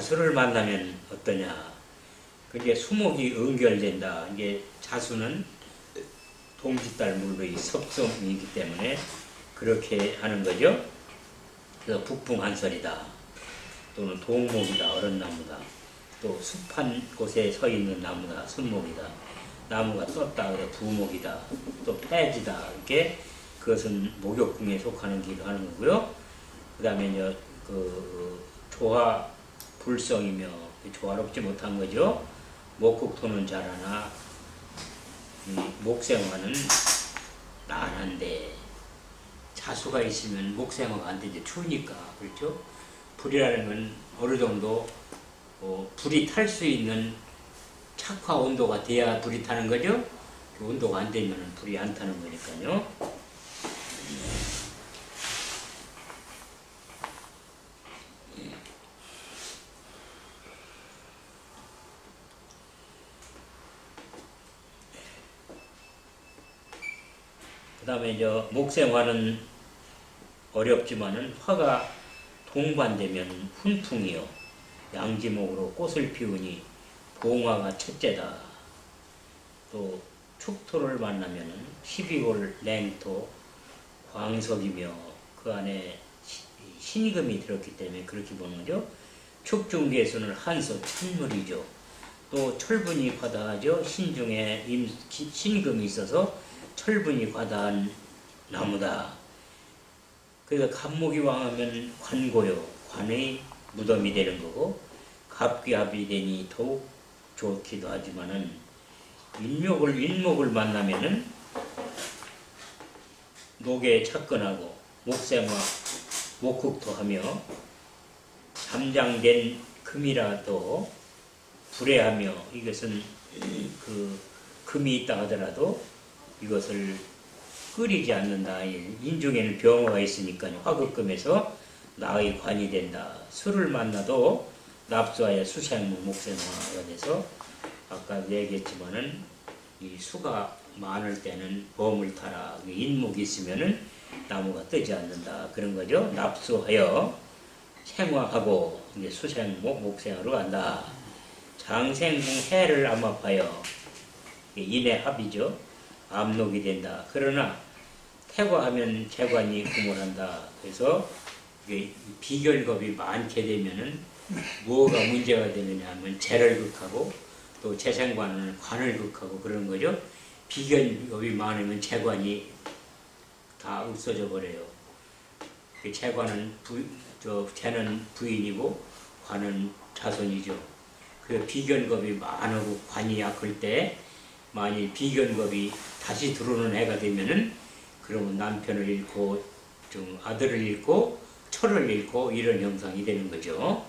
자수를 만나면 어떠냐. 그게 수목이 응결된다. 이게 자수는 동짓달 물의 섭성이기 때문에 그렇게 하는 거죠. 그래서 북풍한설이다. 또는 동목이다. 어른나무다. 또 숲한 곳에 서 있는 나무다. 순목이다. 나무가 떴다. 그래 부목이다. 또 폐지다. 이렇게 그것은 목욕궁에 속하는 길을 하는 거고요. 그 다음에 이제 그 조화 불성이며 조화롭지 못한 거죠. 목국토는 잘하나 목생화는 난한데 자수가 있으면 목생화가 안 되지. 추우니까. 그렇죠? 불이라는 건 어느 정도 불이 탈 수 있는 착화 온도가 돼야 불이 타는 거죠. 그 온도가 안 되면 불이 안 타는 거니까요. 그 다음에 목생화는 어렵지만은 화가 동반되면 훈풍이요. 양지목으로 꽃을 피우니 봉화가 첫째다. 또 축토를 만나면은 12골 냉토 광석이며 그 안에 신금이 들었기 때문에 그렇게 보는 거죠. 축중계수는 한소 찬물이죠. 또 철분이 과다하죠. 신중에 신금이 있어서 철분이 과다한 나무다. 그래서 갑목이 왕하면 관고요. 관의 무덤이 되는 거고 갑귀합이 되니 더욱 좋기도 하지만은 일목을 만나면은 녹에 착근하고 목생화 목국토하며 잠장된 금이라도 불해하며 이것은 그 금이 있다 하더라도 이것을 끓이지 않는다. 인중에는 병화가 있으니까 화극금에서 나의 관이 된다. 술을 만나도 납수하여 수생목 목생화가 돼서 아까 얘기했지만은 이 수가 많을 때는 범을 타라. 인목이 있으면은 나무가 뜨지 않는다. 그런 거죠. 납수하여 생화하고 이제 수생목 목생화로 간다. 장생궁 해를 암압하여 인의 합이죠. 암록이 된다. 그러나 태과하면 재관이 구물한다. 그래서 비결겁이 많게 되면은 뭐가 문제가 되느냐 하면 재를 극하고 또 재생관은 관을 극하고 그런 거죠. 비결겁이 많으면 재관이 다 없어져 버려요. 재관은 재는 부인이고 관은 자손이죠. 그 비견겁이 많고 관이 약할 때 만일 비견겁이 다시 들어오는 해가 되면은 그러면 남편을 잃고 좀 아들을 잃고 철을 잃고 이런 형상이 되는 거죠.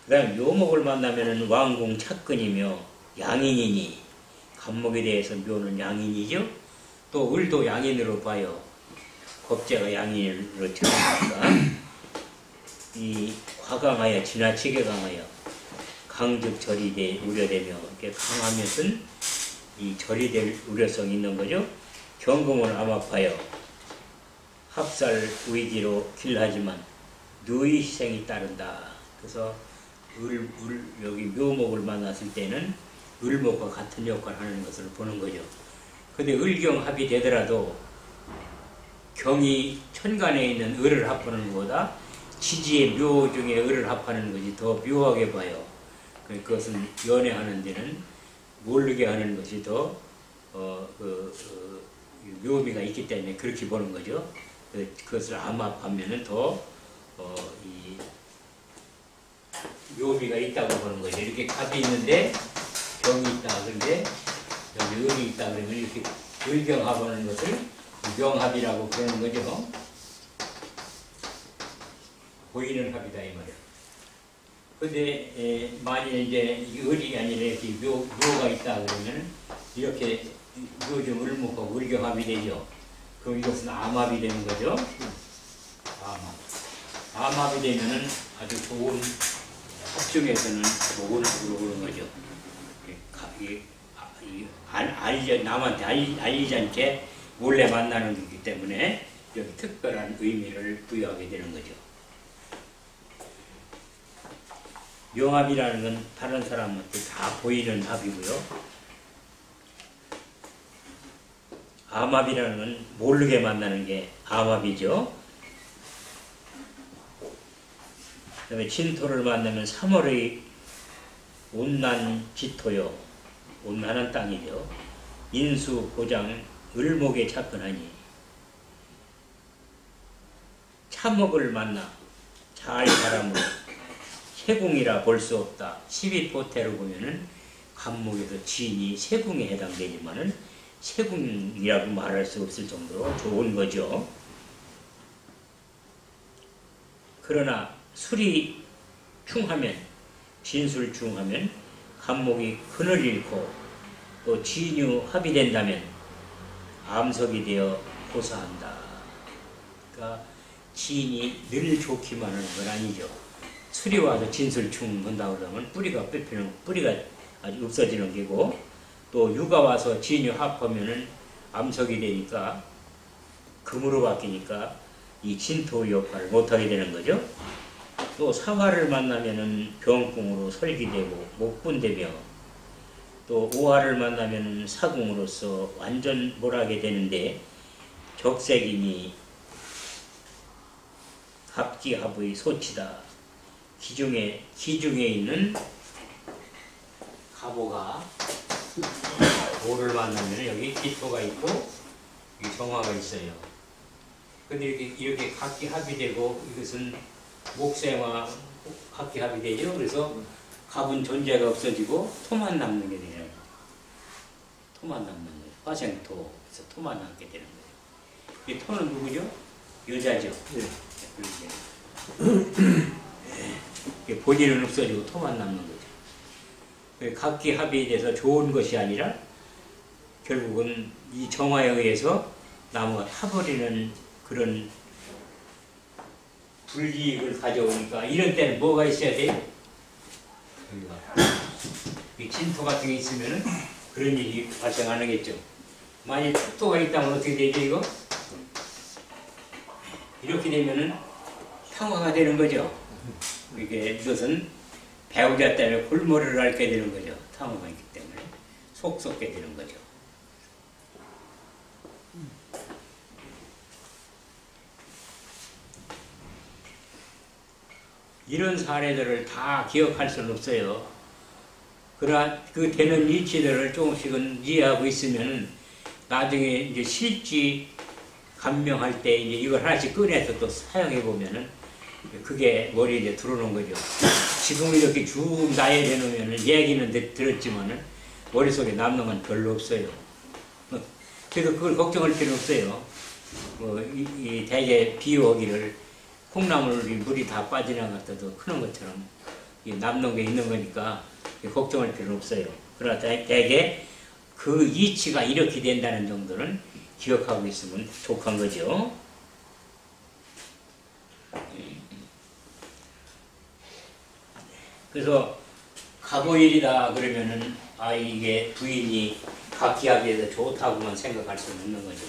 그 다음 묘목을 만나면은 왕궁 착근이며 양인이니 갑목에 대해서 묘는 양인이죠. 또 을도 양인으로 봐요. 겁재가 양인으로 쳐니까 이 과강하여 지나치게 강하여 강즉 절이 우려되며 이렇게 강하면은 이 절이 될 우려성이 있는 거죠. 경금을 암압하여 합살 위기로 길하지만 누의 희생이 따른다. 그래서 여기 묘목을 만났을 때는 을목과 같은 역할을 하는 것을 보는 거죠. 근데 을경합이 되더라도 경이 천간에 있는 을을 합하는 것보다 지지의 묘 중에 을을 합하는 것이 더 묘하게 봐요. 그것은 연애하는 데는 모르게 하는 것이 더 묘미가 있기 때문에 그렇게 보는 거죠. 그것을 암압하면은 더 이 묘미가 있다고 보는 거죠. 이렇게 갑이 있는데 병이 있다. 그런데 여기 을이 있다. 그러면 이렇게 을경합하는 것을 명합이라고 그러는 거죠. 보이는 합이다 이 말이야. 근데 만일 이제 을이 아니라 이렇게 묘가 있다 그러면 이렇게 묘좀 을목하고 을경합이 되죠. 그럼 이것은 암합이 되는 거죠. 암합이 되면은 아주 좋은 합중에서는 좋은 합으로 보는 거죠. 남한테 알리지 않게 몰래 만나는 거기 때문에 여기 특별한 의미를 부여하게 되는 거죠. 명합이라는 건 다른 사람한테 다 보이는 합이고요. 암합이라는 건 모르게 만나는 게 암합이죠. 그 다음에 진토를 만나면 3월의 온난 지토요. 온난한 땅이죠. 인수, 고장, 을목에 접근하니 참목을 만나 잘 자라므로 세궁이라 볼 수 없다. 12포태로 보면은 간목에서 지인이 세궁에 해당되지만은 세궁이라고 말할 수 없을 정도로 좋은 거죠. 그러나 술이 충하면, 진술 충하면 간목이 근을 잃고 또 진유 합의된다면 암석이 되어 고사한다. 그러니까 지인이 늘 좋기만 하는 건 아니죠. 술이 와서 진술 충한다고 그러면 뿌리가 아주 없어지는 게고, 또 유가 와서 진유 합하면은 암석이 되니까 금으로 바뀌니까 이 진토 역할을 못하게 되는 거죠. 또 사화를 만나면은 병궁으로 설기되고 목분되며, 또 오화를 만나면은 사궁으로서 완전 몰하게 되는데, 적색이니 합기합의 소치다. 기중에 있는 가보가 오를 만나면 여기 기토가 있고 여기 정화가 있어요. 근데 이렇게 각기 합의되고, 이것은 목생화 각기 합의되죠. 그래서 갑은 존재가 없어지고 토만 남는 게 되는 거예요. 토만 남는 거예요. 화생토. 그래서 토만 남게 되는 거예요. 이 토는 누구죠? 여자죠. 네. 본인은 없어지고 토만 남는 거죠. 각기 합의돼서 좋은 것이 아니라 결국은 이 정화에 의해서 나무가 타버리는 그런 불이익을 가져오니까, 이런 때는 뭐가 있어야 돼요? 이 진토 같은 게 있으면은 그런 일이 발생 안 하겠죠. 만약 축토가 있다면 어떻게 되죠, 이거? 이렇게 되면은 평화가 되는 거죠. 이것은 배우자 때문에 골머리를 앓게 되는 거죠. 탕후가 있기 때문에 속 썩게 되는 거죠. 이런 사례들을 다 기억할 수는 없어요. 그러나 그 되는 이치들을 조금씩은 이해하고 있으면 나중에 이제 실지 감명할 때 이제 이걸 하나씩 꺼내서 또 사용해 보면은 그게 머리에 이제 들어오는 거죠. 지금 이렇게 쭉 나열해 놓으면 얘기는 들었지만은 머릿속에 남는 건 별로 없어요. 그래서 그걸 걱정할 필요는 없어요. 이 대개 비유하기를 콩나물이 물이 다 빠져나갔다도 크는 것처럼 남는 게 있는 거니까 걱정할 필요는 없어요. 그러나 대개 그 이치가 이렇게 된다는 정도는 기억하고 있으면 족한 거죠. 그래서 가보일이다 그러면은 이게 부인이 각기하기에서 좋다고만 생각할 수는 없는 거죠.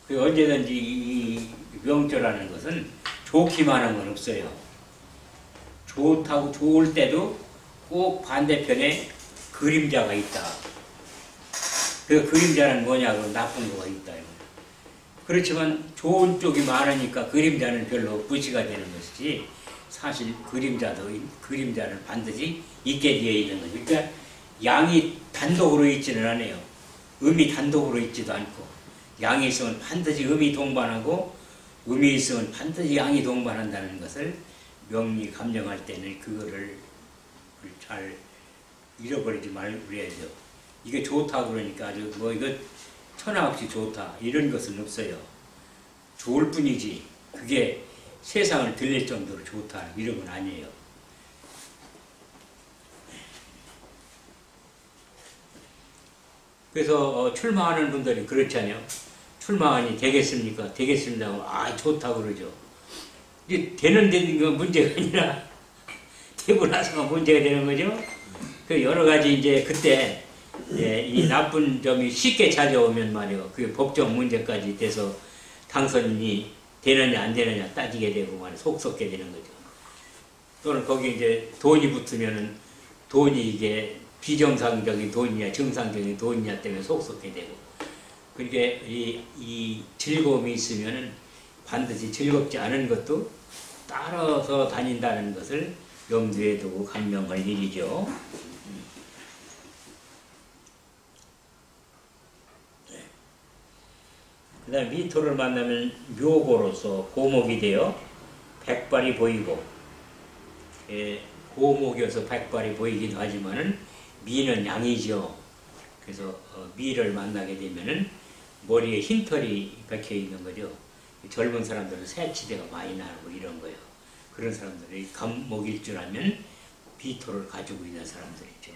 그 언제든지 이 명조라는 것은 좋기만 한 건 없어요. 좋다고 좋을 때도 꼭 반대편에 그림자가 있다. 그 그림자는 뭐냐고 나쁜 거가 있다. 그렇지만 좋은 쪽이 많으니까 그림자는 별로 무시가 되는 것이지, 사실 그림자는 반드시 있게 되어 있는 거죠. 그러니까 양이 단독으로 있지는 않아요. 음이 단독으로 있지도 않고, 양이 있으면 반드시 음이 동반하고 음이 있으면 반드시 양이 동반한다는 것을 명리 감정할 때는 그거를 잘 잃어버리지 말고 그래야죠. 이게 좋다 그러니까 아주 이거 천하없이 좋다 이런 것은 없어요. 좋을 뿐이지 그게 세상을 들릴 정도로 좋다 이런 건 아니에요. 그래서 출마하는 분들이 그렇잖아요. 출마하니 되겠습니까? 되겠습니다. 좋다 그러죠. 이제 되는 건 문제가 아니라 되고 나서가 문제가 되는 거죠. 그 여러 가지 이제 그때 이 나쁜 점이 쉽게 찾아오면 말이에요. 그게 법적 문제까지 돼서 당선인이 되느냐 안 되느냐 따지게 되고 말이에요. 속 썩게 되는 거죠. 또는 거기 이제 돈이 붙으면은 돈이 이게 비정상적인 돈이냐 정상적인 돈이냐 때문에 속속해 되고, 그러니까 이 즐거움이 있으면은 반드시 즐겁지 않은 것도 따라서 다닌다는 것을 염두에 두고 감명할 일이죠. 그 다음 미토를 만나면 묘고로서 고목이 되어 백발이 보이고, 고목이어서 백발이 보이기도 하지만은 미는 양이죠. 그래서 미를 만나게 되면은 머리에 흰털이 박혀 있는 거죠. 젊은 사람들은 새치대가 많이 나고 이런 거예요. 그런 사람들이 감목일 줄 알면 비토를 가지고 있는 사람들이죠.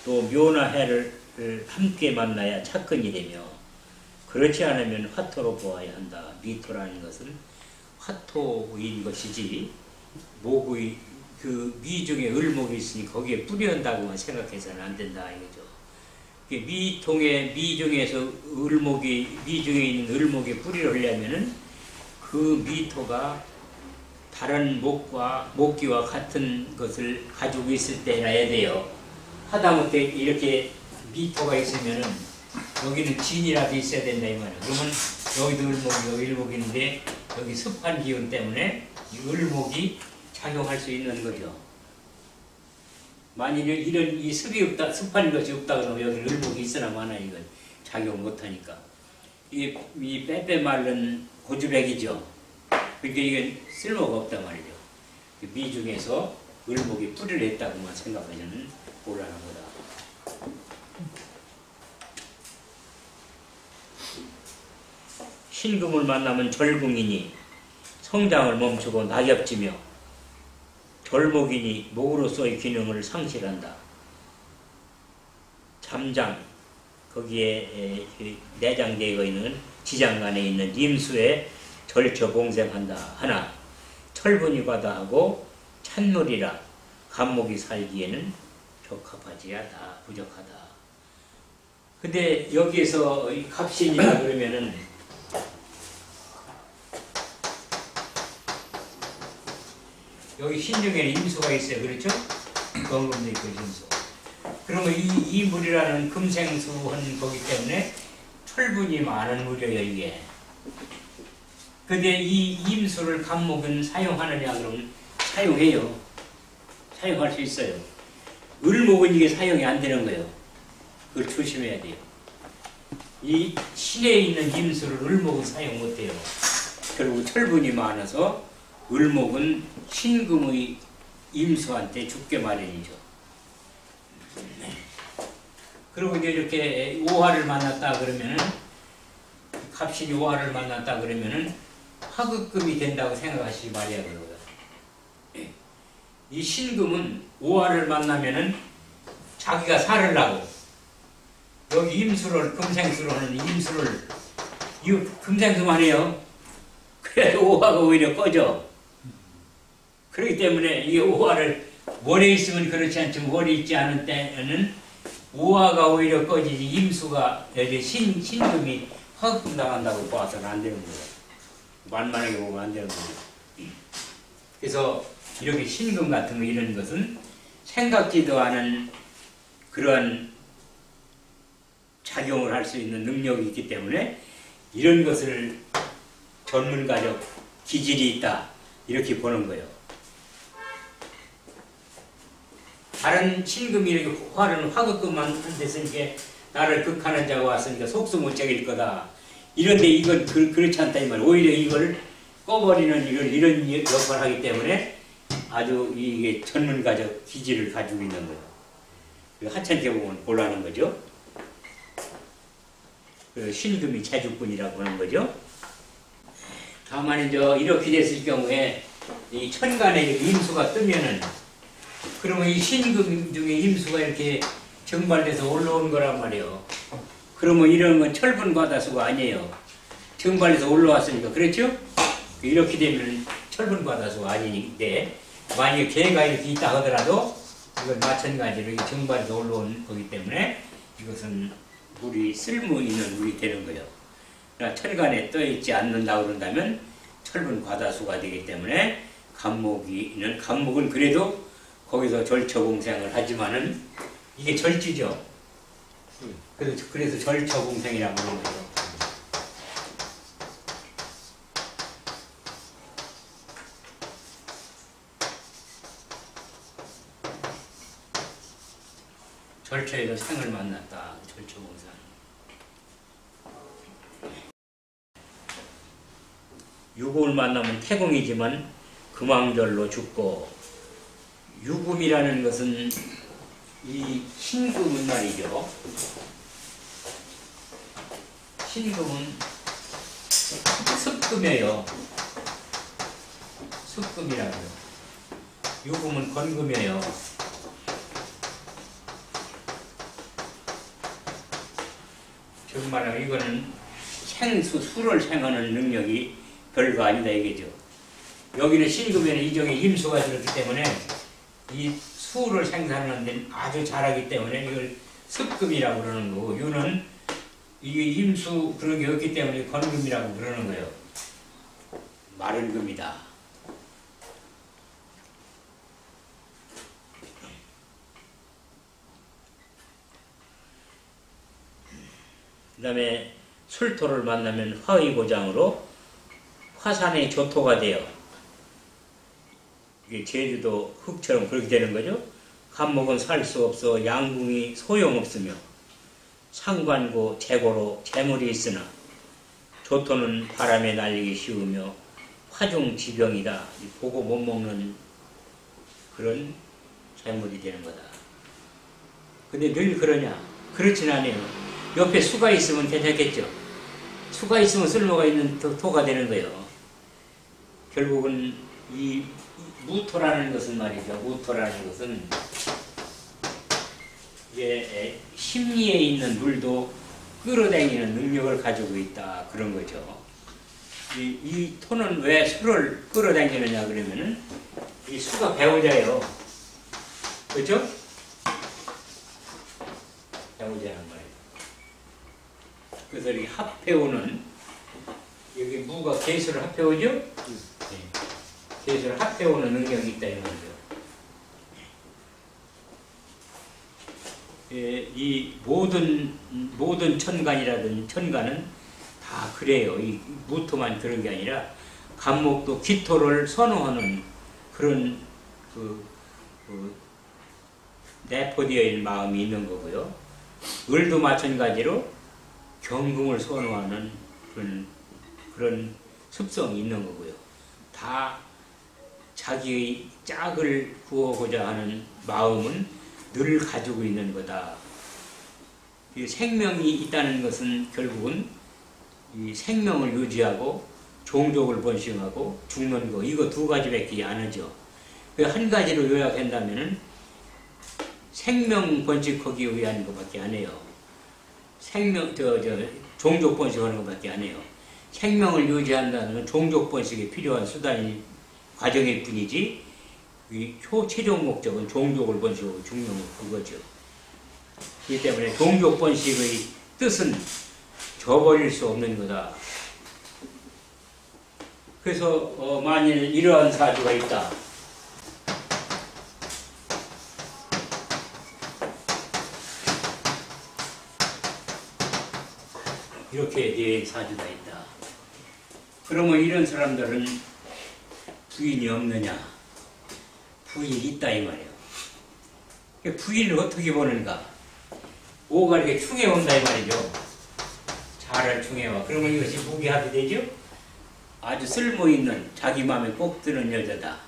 또 묘나 해를 함께 만나야 착근이 되며, 그렇지 않으면 화토로 보아야 한다. 미토라는 것은 화토인 것이지, 목의 그 미 중에 을목이 있으니 거기에 뿌리한다고만 생각해서는 안 된다 이거죠. 미통에 미 중에서 미 중에 있는 을목에 뿌리를 하려면은 그 미토가 다른 목기와 같은 것을 가지고 있을 때 해야 돼요. 하다못해 이렇게 미토가 있으면은 여기는 진이라도 있어야 된다 이 말이에요. 그러면 여기도 을목이, 여기 을목인데 여기 습한 기운 때문에 이 을목이 작용할 수 있는 거죠. 만일 이런 이 습이 없다, 습한 것이 없다 그러면 여기 을목이 있으나 마나 이건 작용 못하니까. 이 빼빼 마른 고주백이죠. 그러니까 이건 쓸모가 없단 말이죠. 미 중에서 을목이 뿌리를 했다고만 생각하면 곤란한 거다. 신금을 만나면 절궁이니 성장을 멈추고 낙엽지며, 절목이니 목으로서의 기능을 상실한다. 잠장, 거기에 내장되어 있는 지장간에 있는 임수에 절쳐 봉생한다 하나, 철분이 과다하고 찬물이라 감목이 살기에는 적합하지 않다, 부족하다. 근데 여기에서 이 갑신이라 그러면은 여기 신중에는 임수가 있어요. 그렇죠? 건금도 있고 임수. 그러면 이 물이라는 금생수한 거기 때문에 철분이 많은 물이에요, 이게. 근데 이 임수를 감목은 사용하느냐 그러면 사용해요. 사용할 수 있어요. 을목은 이게 사용이 안 되는 거예요. 그걸 조심해야 돼요. 이 신에 있는 임수를 을목은 사용 못해요. 그리고 철분이 많아서 을목은 신금의 임수한테 죽게 마련이죠. 그리고 이제 이렇게 오화를 만났다 그러면은, 갑신이 오화를 만났다 그러면은 화급금이 된다고 생각하시기 말이야 그러고요. 이 신금은 오화를 만나면은 자기가 살으려고 여기 임수를 금생수로 하는 임수를 이 금생수만 해요. 그래도 오화가 오히려 꺼져. 그렇기 때문에 이게 오화를 월에 있으면 그렇지 않지만 월에 있지 않은 때는 오화가 오히려 꺼지지 임수가 여기 신금이 화급금 당한다고 봐서는 안 되는 거예요. 만만하게 보면 안 되는 거예요. 그래서 이렇게 신금 같은 거 이런 것은 생각지도 않은 그러한 작용을 할 수 있는 능력이 있기 때문에 이런 것을 전문가적 기질이 있다 이렇게 보는 거예요. 다른 신금이 이렇게 화는 화급금만 됐으니까 나를 극하는 자가 왔으니까 속수무책일 거다. 이런데 이건 그렇지 않다 이 말. 오히려 이걸 꺼버리는 이런 역할을 하기 때문에 아주 이게 전문가적 기질을 가지고 있는 거예요. 하찮게 보면 곤란한 거죠. 신금이 제주꾼이라고 하는 거죠. 다만 이제 이렇게 됐을 경우에 이 천간에 임수가 뜨면은, 그러면 이 신금 중에 임수가 이렇게 정발돼서 올라온 거란 말이에요. 그러면 이런 건 철분 과다수가 아니에요. 정발돼서 올라왔으니까. 그렇죠? 이렇게 되면 철분 과다수가 아니니까 만약에 개가 이렇게 있다 하더라도 이건 마찬가지로 정발해서 올라온 거기 때문에 이것은 물이 쓸모 있는 물이 되는 거예요. 그러니까 철간에 떠 있지 않는다고 그런다면 철분 과다수가 되기 때문에 간목은 그래도 거기서 절처공생을 하지만은 이게 절지죠. 그래서 절처공생이라고 하는 거죠. 절처에서 생을 만났다. 절처공생. 유금을 만나면 태공이지만 금왕절로 죽고, 유금이라는 것은 이 신금은 말이죠. 신금은 습금이에요. 습금이라고요. 유금은 건금이에요. 즉 말하면 이거는 수를 생하는 능력이 별거 아니다 이게죠. 여기는 신금에는 이쪽에 임수가 들었기 때문에 이 수를 생산하는 데는 아주 잘하기 때문에 이걸 습금이라고 그러는 거고, 유는 이게 임수 그런 게 없기 때문에 건금이라고 그러는 거예요. 마른 금이다. 그 다음에 술토를 만나면 화의고장으로 화산의 조토가 돼요. 이게 제주도 흙처럼 그렇게 되는 거죠. 간목은 살 수 없어 양궁이 소용없으며 상관고 재고로 재물이 있으나 조토는 바람에 날리기 쉬우며 화중 지병이다. 보고 못 먹는 그런 재물이 되는 거다. 근데 늘 그러냐? 그렇진 않아요. 옆에 수가 있으면 괜찮겠죠. 수가 있으면 쓸모가 있는 토가 되는 거예요. 결국은 이 무토라는 것은 말이죠. 무토라는 것은 이게 심리에 있는 물도 끌어당기는 능력을 가지고 있다. 그런 거죠. 이 토는 왜 수를 끌어당기느냐 그러면은 이 수가 배우자예요. 그렇죠? 배우자란 말이에요. 그래서 이 합해오는 여기 무가 개수를 합해오죠? 네. 개수를 합해오는 능력이 있다 이런 거죠. 이 모든 천간은 다 그래요. 이 무토만 그런 게 아니라 간목도 기토를 선호하는 그런 내포되어 있는 마음이 있는 거고요. 을도 마찬가지로 경금을 선호하는 그런 습성이 있는 거고요. 다 자기의 짝을 구하고자 하는 마음은 늘 가지고 있는 거다. 이 생명이 있다는 것은 결국은 이 생명을 유지하고 종족을 번식하고 죽는 거, 이거 두 가지밖에 안 하죠. 한 가지로 요약한다면은 생명 번식하기 위한 것밖에 안 해요. 종족 번식하는 것밖에 안 해요. 생명을 유지한다는 종족 번식에 필요한 수단이 과정일 뿐이지, 이 최종 목적은 종족을 번식하고 죽는 그거죠. 그렇기 때문에 종족 번식의 뜻은 저버릴 수 없는 거다. 그래서 만일 이러한 사주가 있다. 이렇게 된 사주가 있다. 그러면 이런 사람들은 부인이 없느냐? 부인이 있다 이 말이에요. 부인을 어떻게 보는가? 오가 이렇게 충해 온다 이 말이죠. 잘을 충해와. 그러면 이것이 무기합이 되죠? 아주 쓸모있는 자기 마음에 꼭 드는 여자다.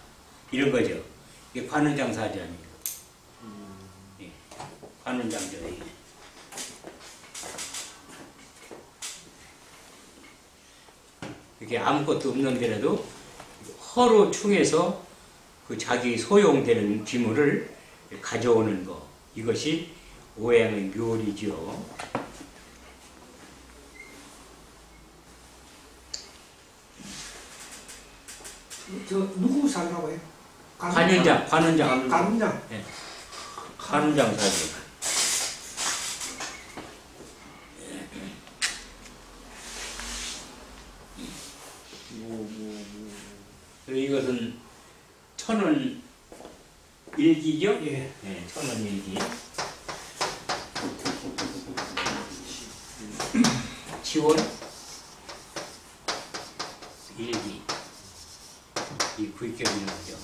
이런 거죠. 이게 관운장 사주 아니에요. 예. 관운장죠. 이렇게 아무것도 없는데라도 허로 충해서 그 자기 소용되는 기물을 가져오는 거, 이것이 오행의 묘리죠. 저 누구 사주라고 해요? 관운장. 관운장. 네. 관운장 사주. 천원 일기죠? 예. 네, 천원 일기. 지원 일기. 이 구입격이는 거죠.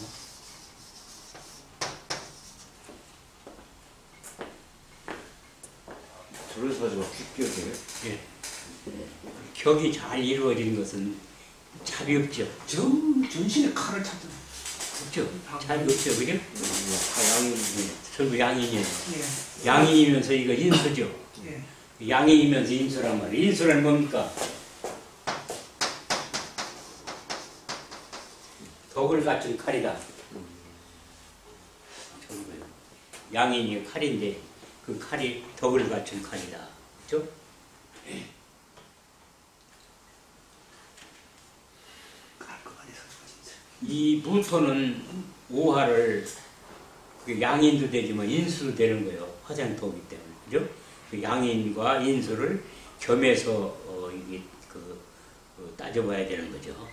저래서 가지고 귓격이에요? 예. 격이 잘 이루어지는 것은 잡이 없죠. 전신에 칼을 찾던. 없죠. 잡이 없죠. 그죠? 양이 결국 양인이에요. 예. 양인이면서 이거 인수죠. 예. 양인이면서 인수란 말이에요. 인수란 뭡니까? 덕을 갖춘 칼이다. 양인이 칼인데 그 칼이 덕을 갖춘 칼이다. 그렇죠? 깔끔하게 설수가 진짜. 이 무토는 오화를 그 양인도 되지만 인수도 되는 거예요. 화생토이기 때문에. 그죠? 그 양인과 인수를 겸해서 이게 따져봐야 되는 거죠.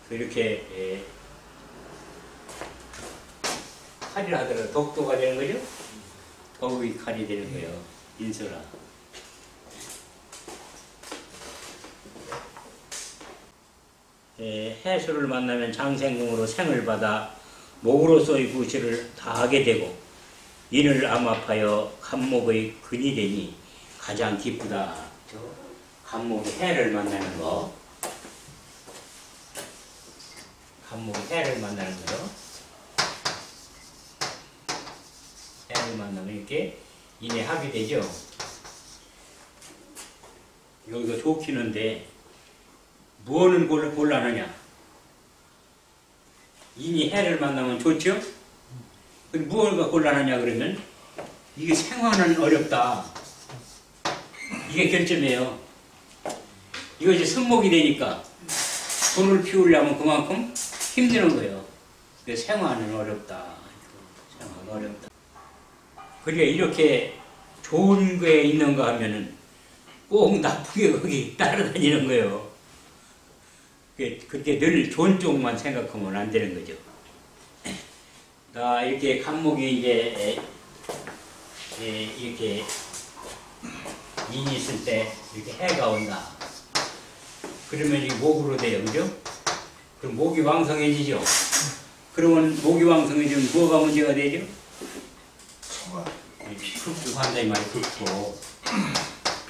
이렇게 칼이라 하더라도 덕도가 되는 거죠? 덕의 칼이 되는 거예요. 인수라. 해수를 만나면 장생궁으로 생을 받아 목으로서의 구실을 다하게 되고 이를 암압하여 간목의 근이 되니 가장 기쁘다. 간목의 해를 만나는 거. 간목의 해를 만나는 거요. 해를 만나면 이렇게 인의 합이 되죠. 여기서 좋기는데 무엇을 곤란하냐? 인이 해를 만나면 좋죠? 무엇가 곤란하냐 그러면 이게 생활은 어렵다. 이게 결점이에요. 이거 이제 손목이 되니까 돈을 피우려면 그만큼 힘드는 거예요. 그래서 생활은 어렵다. 생활은 어렵다. 그러니까 이렇게 좋은 거에 있는가 하면은 꼭 나쁘게 거기 따라다니는 거예요. 그렇게 늘 좋은 쪽만 생각하면 안 되는 거죠. 이렇게 간목이 이제 이렇게 인이 있을 때 이렇게 해가 온다. 그러면 이게 목으로 돼요, 그죠? 그럼 목이 왕성해지죠. 그러면 목이 왕성해지면 뭐가 문제가 되죠? 소가. 흑토한다 이 말이 흑토.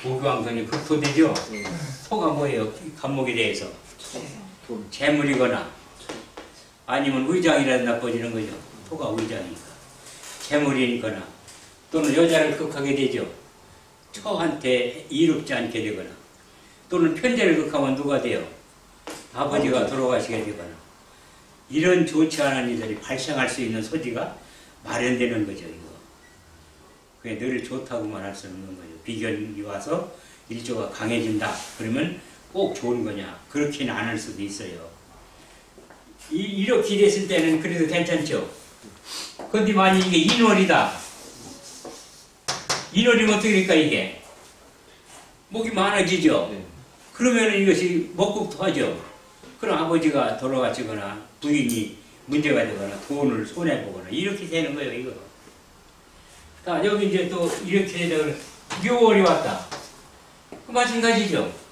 목이 왕성이 흑토되죠. 토가 뭐예요? 간목에 대해서 재물이거나 아니면 의장이라도 나빠지는 거죠. 토가 의장이니까. 재물이니거나 또는 여자를 극하게 되죠. 처한테 이롭지 않게 되거나 또는 편제를 극하면 누가 돼요? 아버지가 돌아가시게 되거나 이런 좋지 않은 일들이 발생할 수 있는 소지가 마련되는 거죠. 이거. 그게 늘 좋다고만 할 수 없는 거죠. 비견이 와서 일조가 강해진다. 그러면 꼭 좋은 거냐? 그렇게는 안 할 수도 있어요. 이렇게 됐을 때는 그래도 괜찮죠? 근데 만약 이게 인월이다. 인월이면 어떻게 될까, 이게? 목이 많아지죠? 네. 그러면 이것이 먹국도 하죠? 그럼 아버지가 돌아가시거나 부인이 문제가 되거나 돈을 손해보거나 이렇게 되는 거예요, 이거. 자, 여기 이제 또 이렇게 되다가 묘월이 왔다. 그 마찬가지죠?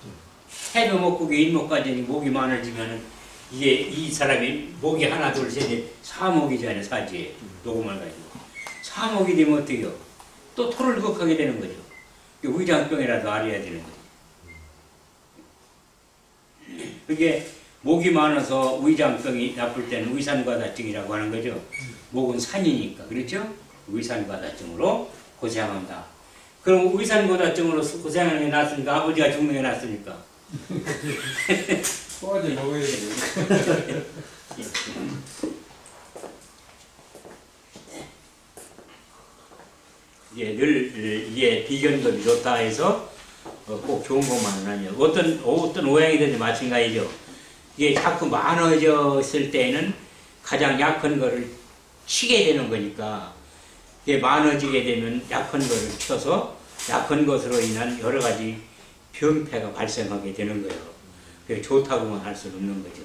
해도 먹국에 인목까지 목이 많아지면은 이게 이 사람이 목이 하나 둘 셋 사목이잖아요. 사지에 녹음을 가지고 사목이 되면 어때요? 또 토를 극하게 되는 거죠. 의장병이라도 앓아야 되는 거죠. 그게 목이 많아서 의장병이 나쁠 때는 의산과다증이라고 하는 거죠. 목은 산이니까 그렇죠? 의산과다증으로 고생한다. 그럼 의산과다증으로 고생하는 게 낫습니까? 아버지가 죽는 게 낫습니까? 소화제 먹어야 되네. 이게 비견법이 좋다 해서 꼭 좋은 것만은 아니에요. 어떤 오행이든지 마찬가지죠. 이게 자꾸 많아졌을 때는 가장 약한 거를 치게 되는 거니까 이게 많아지게 되면 약한 거를 쳐서 약한 것으로 인한 여러 가지 병폐가 발생하게 되는 거예요. 그게 좋다고만 할 수는 없는 거죠.